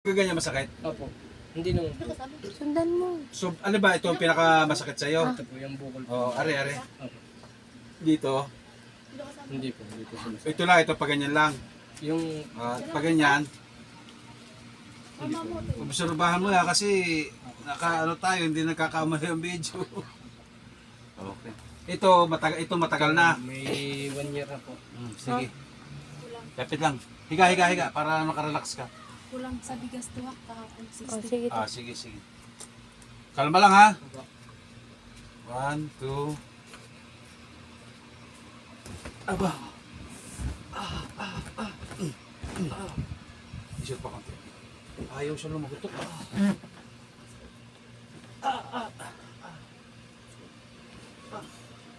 Ganyan masakit? Opo. Hindi naman po. Sundan mo. So, ano ba ito ang pinaka-masakit sa iyo? Ito po yung bukol po. Oh, are. Opo. Dito. Hindi po. Hindi po sumasakit. Ito lang, ito pag ganyan lang. Yung Pag ganyan, hindi po. obserbahan mo na kasi ano tayo, hindi nagkakamali ang video. Okay. Ito matagal na. May 1 year na po. Sige. Kapit lang. Higa para makarelax ka. Kulang sa bigas tuwak kahapon. 60. Oh, sige. Sige. Kalma lang ha. 1, 2. Aba. Isip pa konti. Ayaw siya lumagutok.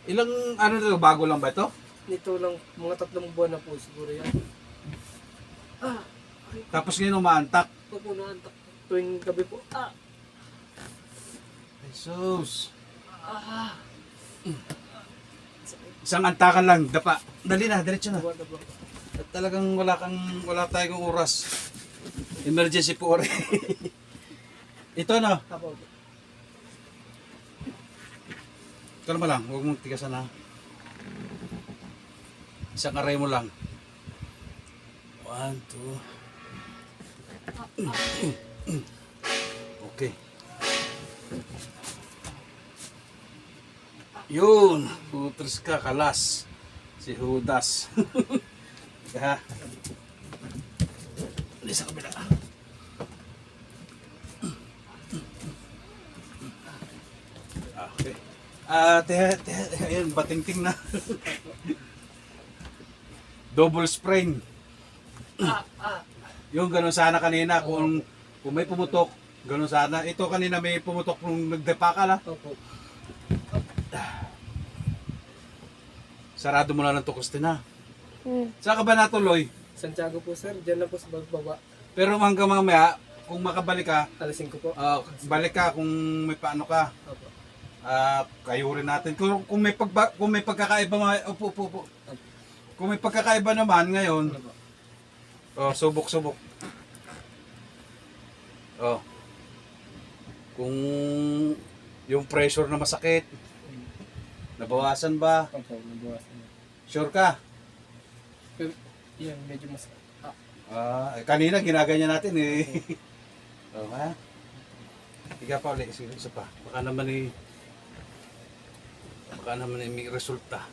Ilang ano na bago lang ba ito? Nito lang, mga 3 buwan na po siguro yan. Tapos ngayon umaantak. Opo, naantak. Tuwing gabi po. Jesus. Isang antakan lang, dapa. Dali na, diretso na. Buwan na po. At talagang wala tayong oras. Emergency po rin. Ito no. Apo. Kalma lang, huwag mong tigasan na. Isang aray mo lang. 1, 2. Okay. Yun, putris ka, kalas. Si Judas. Ha? Hindi sa kabila. Okay. Ayun, batingting na. Double sprain. Yung ganun sana kanina, kung may pumutok, ganun sana. Ito kanina may pumutok nung nagdepa ka na. Opo. Sarado mo na ng tukos din ha. Hmm. Saan ka ba natuloy? Santiago po sir, dyan lang po sa bagbaba. Pero hanggang mamaya, kung makabalik ka, Alas 5 po. balik ka kung may paano ka. Opo. Kayurin natin. Kung may pagkakaiba, upo. Kung may pagkakaiba naman ngayon, subok. Kung yung pressure na masakit, nabawasan ba? Opo, nabawasan na. Sure ka? Pero, yan, medyo mas... Kanina ginaganyan natin eh. Ha? Higa pa ulit, isa pa. Baka naman may resulta.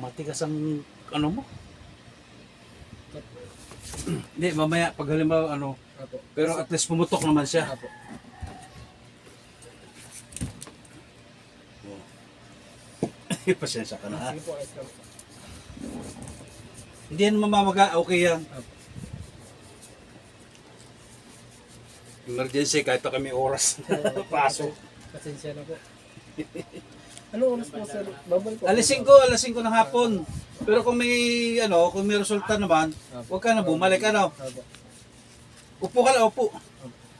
Matigas ang ano mo? Hindi, mamaya pag halimbawa Opo. pero at least pumutok naman siya. Opo. Pasensya ka na ha. Sige po, ayos lang po. Hindi yan mamamaga, okay yan. Opo. Emergency, kahit pa kami oras. Pasok. Pasensya na po. Ano oras po sir? Babal po. Alas 5 ng hapon. Pero kung may resulta naman, huwag ka na bumalik Opo. Upo ka lang, upo.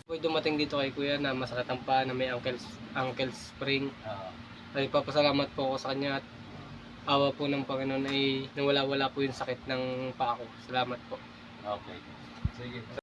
Po dumating dito kay kuya na masakit ang paa na may ankle spring. Ay papasalamat po ako sa kanya at awa po ng Panginoon ay nawala-wala po yung sakit ng paa ko. Salamat po. Okay. Sige.